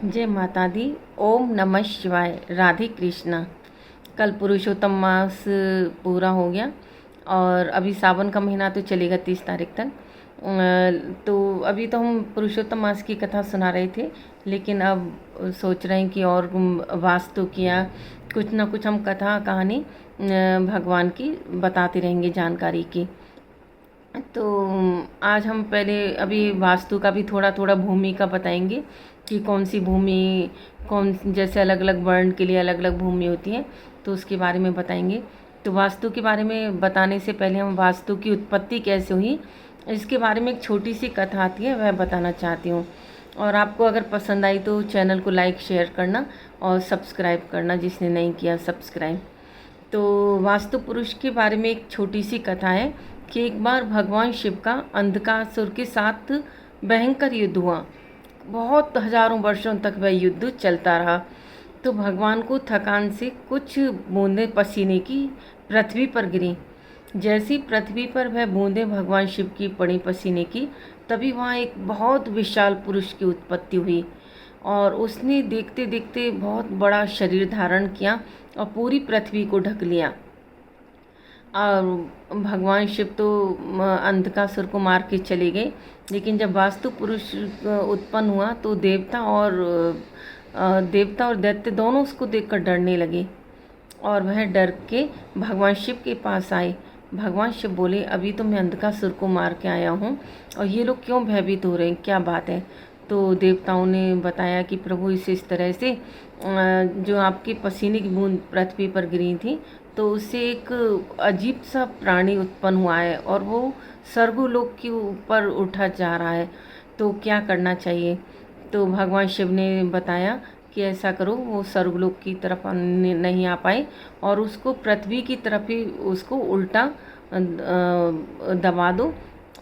जय माता दी। ओम नमः शिवाय। राधे कृष्णा। कल पुरुषोत्तम मास पूरा हो गया और अभी सावन का महीना तो चलेगा 30 तारीख तक। तो अभी तो हम पुरुषोत्तम मास की कथा सुना रहे थे, लेकिन अब सोच रहे हैं कि और वास्तु किया कुछ ना कुछ हम कथा कहानी भगवान की बताते रहेंगे, जानकारी की। तो आज हम पहले अभी वास्तु का भी थोड़ा थोड़ा भूमि का बताएंगे कि कौन सी भूमि, कौन जैसे अलग अलग वर्ण के लिए अलग अलग भूमि होती है, तो उसके बारे में बताएंगे। तो वास्तु के बारे में बताने से पहले हम वास्तु की उत्पत्ति कैसे हुई इसके बारे में एक छोटी सी कथा आती है, वह बताना चाहती हूँ। और आपको अगर पसंद आई तो चैनल को लाइक शेयर करना और सब्सक्राइब करना, जिसने नहीं किया सब्सक्राइब। तो वास्तु पुरुष के बारे में एक छोटी सी कथा है कि एक बार भगवान शिव का अंधकासुर के साथ भयंकर युद्ध हुआ। बहुत हजारों वर्षों तक वह युद्ध चलता रहा। तो भगवान को थकान से कुछ बूंदें पसीने की पृथ्वी पर गिरी। जैसी पृथ्वी पर वह बूंदें भगवान शिव की पड़ी पसीने की, तभी वहाँ एक बहुत विशाल पुरुष की उत्पत्ति हुई और उसने देखते देखते बहुत बड़ा शरीर धारण किया और पूरी पृथ्वी को ढक लिया। और भगवान शिव तो अंधकासुर को मार के चले गए, लेकिन जब वास्तु पुरुष उत्पन्न हुआ तो देवता और दैत्य दोनों उसको देखकर डरने लगे और वह डर के भगवान शिव के पास आए। भगवान शिव बोले, अभी तो मैं अंधकासुर को मार के आया हूँ और ये लोग क्यों भयभीत हो रहे हैं, क्या बात है। तो देवताओं ने बताया कि प्रभु इस तरह से जो आपके पसीने की बूंद पृथ्वी पर गिरी थी, तो उससे एक अजीब सा प्राणी उत्पन्न हुआ है और वो स्वर्गलोक के ऊपर उठा जा रहा है, तो क्या करना चाहिए। तो भगवान शिव ने बताया कि ऐसा करो, वो स्वर्गलोक की तरफ नहीं आ पाए और उसको पृथ्वी की तरफ ही उसको उल्टा दबा दो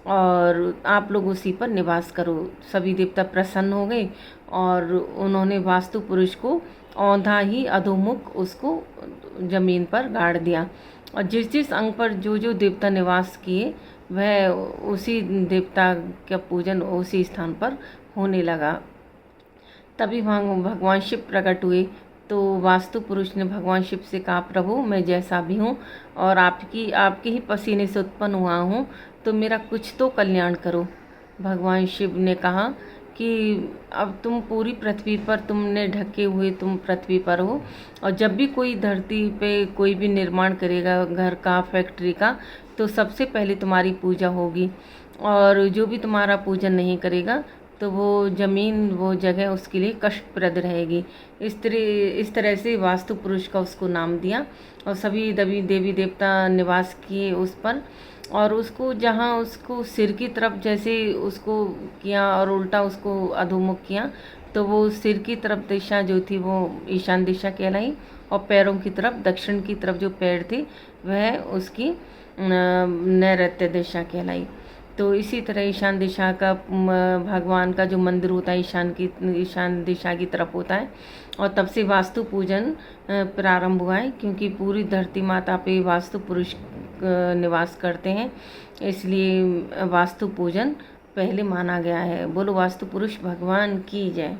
और आप लोग उसी पर निवास करो। सभी देवता प्रसन्न हो गए और उन्होंने वास्तु पुरुष को औंधा ही अधोमुख उसको जमीन पर गाड़ दिया और जिस जिस अंग पर जो जो देवता निवास किए वह उसी देवता का पूजन उसी स्थान पर होने लगा। तभी वहाँ भगवान शिव प्रकट हुए। तो वास्तु पुरुष ने भगवान शिव से कहा, प्रभु मैं जैसा भी हूँ और आपके ही पसीने से उत्पन्न हुआ हूँ, तो मेरा कुछ तो कल्याण करो। भगवान शिव ने कहा कि अब तुम पूरी पृथ्वी पर, तुमने ढके हुए तुम पृथ्वी पर हो और जब भी कोई धरती पे कोई भी निर्माण करेगा, घर का, फैक्ट्री का, तो सबसे पहले तुम्हारी पूजा होगी और जो भी तुम्हारा पूजन नहीं करेगा तो वो ज़मीन, वो जगह उसके लिए कष्टप्रद रहेगी। इस तरह से वास्तु पुरुष का उसको नाम दिया और सभी देवी देवता निवास किए उस पर और उसको जहाँ उसको सिर की तरफ जैसे उसको किया और उल्टा उसको अधोमुख किया, तो वो सिर की तरफ दिशा जो थी वो ईशान दिशा कहलाई और पैरों की तरफ, दक्षिण की तरफ जो पैर थे वह उसकी नैऋत्य दिशा कहलाई। तो इसी तरह ईशान दिशा का भगवान का जो मंदिर होता है ईशान दिशा की तरफ होता है और तब से वास्तु पूजन प्रारंभ हुआ है, क्योंकि पूरी धरती माता पे वास्तु पुरुष निवास करते हैं, इसलिए वास्तु पूजन पहले माना गया है। बोलो वास्तु पुरुष भगवान की जय।